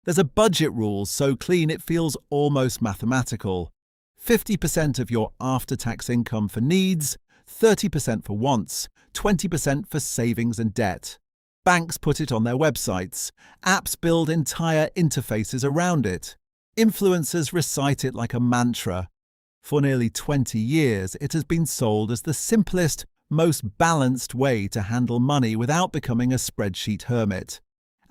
There's a budget rule so clean it feels almost mathematical. 50% of your after-tax income for needs, 30% for wants, 20% for savings and debt. Banks put it on their websites. Apps build entire interfaces around it. Influencers recite it like a mantra. For nearly 20 years, it has been sold as the simplest, most balanced way to handle money without becoming a spreadsheet hermit.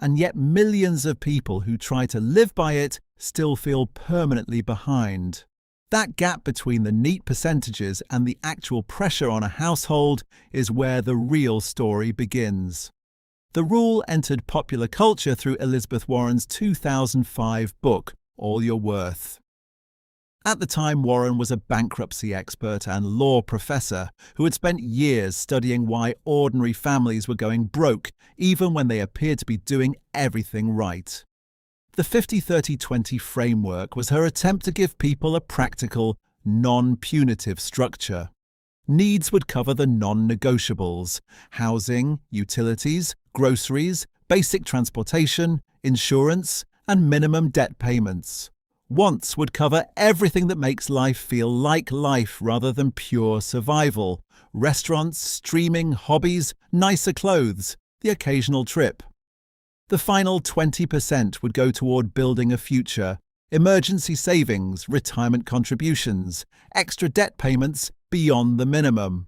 And yet millions of people who try to live by it still feel permanently behind. That gap between the neat percentages and the actual pressure on a household is where the real story begins. The rule entered popular culture through Elizabeth Warren's 2005 book, All You're Worth. At the time, Warren was a bankruptcy expert and law professor who had spent years studying why ordinary families were going broke, even when they appeared to be doing everything right. The 50-30-20 framework was her attempt to give people a practical, non-punitive structure. Needs would cover the non-negotiables: housing, utilities, groceries, basic transportation, insurance, and minimum debt payments. Wants would cover everything that makes life feel like life rather than pure survival: restaurants, streaming, hobbies, nicer clothes, the occasional trip. The final 20% would go toward building a future: emergency savings, retirement contributions, extra debt payments beyond the minimum.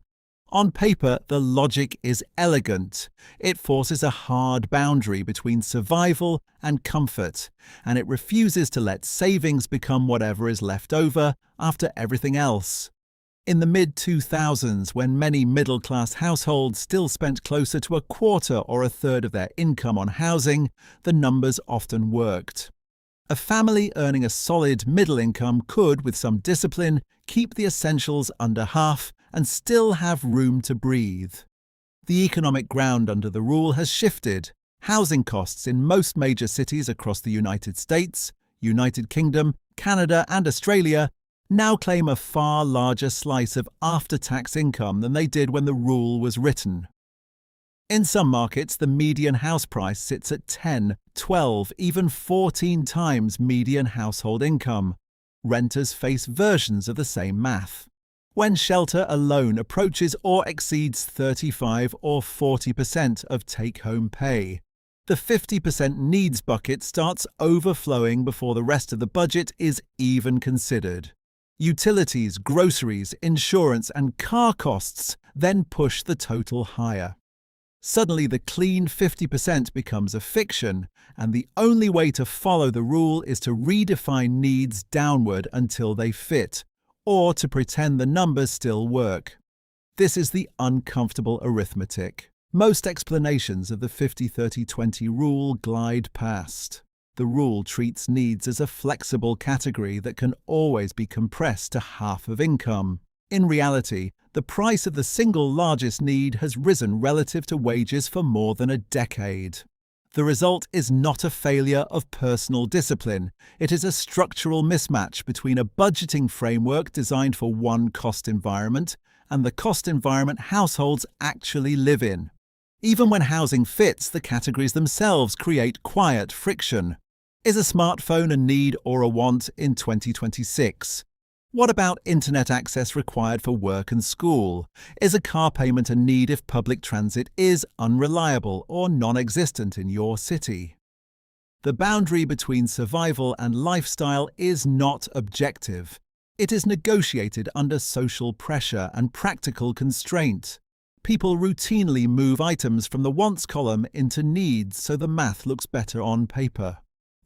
On paper, the logic is elegant. It forces a hard boundary between survival and comfort, and it refuses to let savings become whatever is left over after everything else. In the mid-2000s, when many middle-class households still spent closer to a quarter or a third of their income on housing, the numbers often worked. A family earning a solid middle income could, with some discipline, keep the essentials under half and still have room to breathe. The economic ground under the rule has shifted. Housing costs in most major cities across the United States, United Kingdom, Canada, and Australia now claim a far larger slice of after-tax income than they did when the rule was written. In some markets, the median house price sits at 10, 12, even 14 times median household income. Renters face versions of the same math. When shelter alone approaches or exceeds 35 or 40% of take-home pay, the 50% needs bucket starts overflowing before the rest of the budget is even considered. Utilities, groceries, insurance, and car costs then push the total higher. Suddenly, the clean 50% becomes a fiction, and the only way to follow the rule is to redefine needs downward until they fit, or to pretend the numbers still work. This is the uncomfortable arithmetic. Most explanations of the 50-30-20 rule glide past. The rule treats needs as a flexible category that can always be compressed to half of income. In reality, the price of the single largest need has risen relative to wages for more than a decade. The result is not a failure of personal discipline. It is a structural mismatch between a budgeting framework designed for one cost environment and the cost environment households actually live in. Even when housing fits, the categories themselves create quiet friction. Is a smartphone a need or a want in 2026? What about internet access required for work and school? Is a car payment a need if public transit is unreliable or non-existent in your city? The boundary between survival and lifestyle is not objective. It is negotiated under social pressure and practical constraint. People routinely move items from the wants column into needs so the math looks better on paper.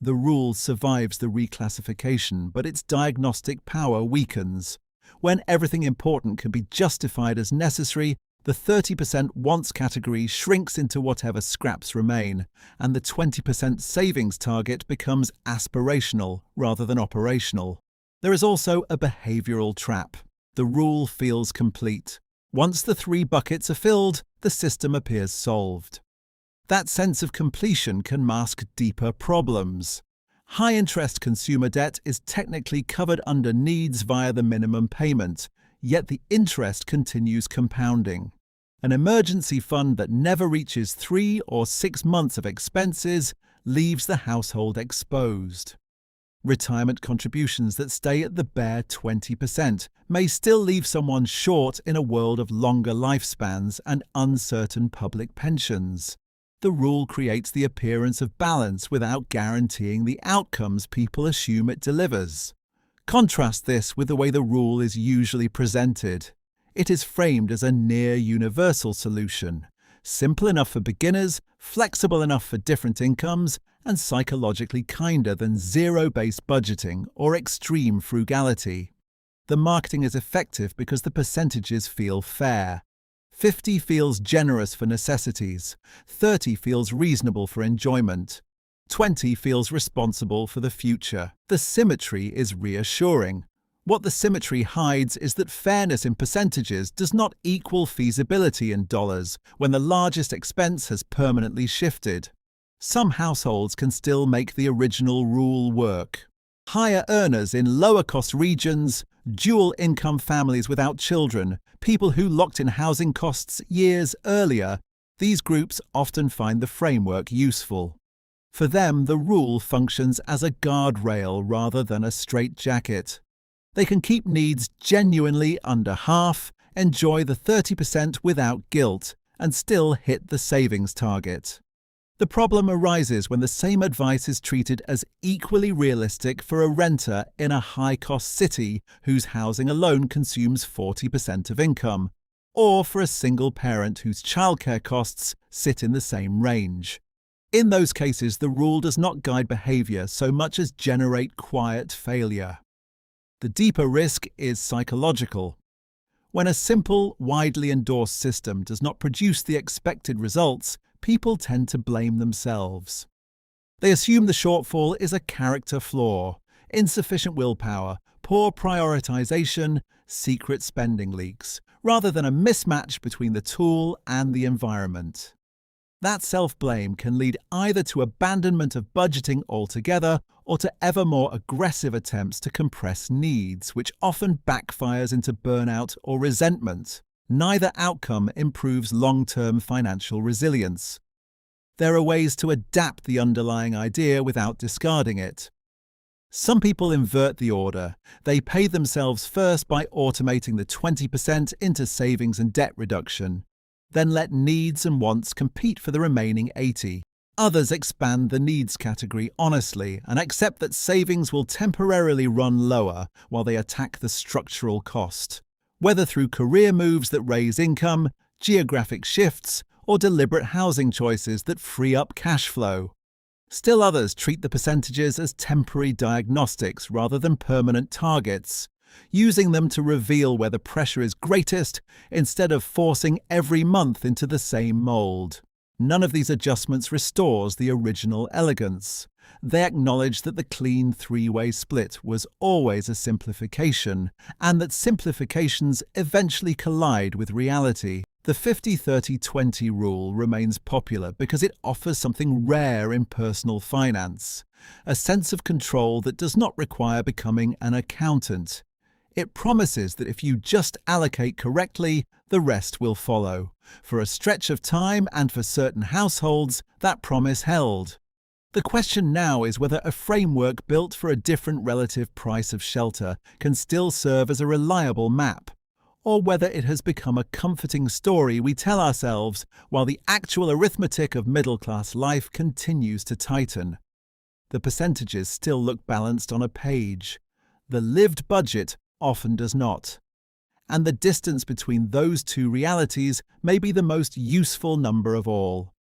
The rule survives the reclassification, but its diagnostic power weakens. When everything important can be justified as necessary, the 30% wants category shrinks into whatever scraps remain, and the 20% savings target becomes aspirational rather than operational. There is also a behavioral trap. The rule feels complete. Once the 3 buckets are filled, the system appears solved. That sense of completion can mask deeper problems. High-interest consumer debt is technically covered under needs via the minimum payment, yet the interest continues compounding. An emergency fund that never reaches 3 or 6 months of expenses leaves the household exposed. Retirement contributions that stay at the bare 20% may still leave someone short in a world of longer lifespans and uncertain public pensions. The rule creates the appearance of balance without guaranteeing the outcomes people assume it delivers. Contrast this with the way the rule is usually presented. It is framed as a near-universal solution, simple enough for beginners, flexible enough for different incomes, and psychologically kinder than zero-based budgeting or extreme frugality. The marketing is effective because the percentages feel fair. 50 feels generous for necessities, 30 feels reasonable for enjoyment, 20 feels responsible for the future. The symmetry is reassuring. What the symmetry hides is that fairness in percentages does not equal feasibility in dollars when the largest expense has permanently shifted. Some households can still make the original rule work. Higher earners in lower-cost regions, dual-income families without children, people who locked in housing costs years earlier, these groups often find the framework useful. For them, the rule functions as a guardrail rather than a straitjacket. They can keep needs genuinely under half, enjoy the 30% without guilt, and still hit the savings target. The problem arises when the same advice is treated as equally realistic for a renter in a high-cost city whose housing alone consumes 40% of income, or for a single parent whose childcare costs sit in the same range. In those cases, the rule does not guide behavior so much as generate quiet failure. The deeper risk is psychological. When a simple, widely endorsed system does not produce the expected results, people tend to blame themselves. They assume the shortfall is a character flaw, insufficient willpower, poor prioritization, secret spending leaks, rather than a mismatch between the tool and the environment. That self-blame can lead either to abandonment of budgeting altogether or to ever more aggressive attempts to compress needs, which often backfires into burnout or resentment. Neither outcome improves long-term financial resilience. There are ways to adapt the underlying idea without discarding it. Some people invert the order. They pay themselves first by automating the 20% into savings and debt reduction, then let needs and wants compete for the remaining 80%. Others expand the needs category honestly and accept that savings will temporarily run lower while they attack the structural cost, whether through career moves that raise income, geographic shifts, or deliberate housing choices that free up cash flow. Still others treat the percentages as temporary diagnostics rather than permanent targets, using them to reveal where the pressure is greatest instead of forcing every month into the same mold. None of these adjustments restores the original elegance. They acknowledge that the clean three-way split was always a simplification, and that simplifications eventually collide with reality. The 50-30-20 rule remains popular because it offers something rare in personal finance, a sense of control that does not require becoming an accountant. It promises that if you just allocate correctly, the rest will follow. For a stretch of time and for certain households, that promise held. The question now is whether a framework built for a different relative price of shelter can still serve as a reliable map, or whether it has become a comforting story we tell ourselves while the actual arithmetic of middle-class life continues to tighten. The percentages still look balanced on a page. The lived budget often does not. And the distance between those two realities may be the most useful number of all.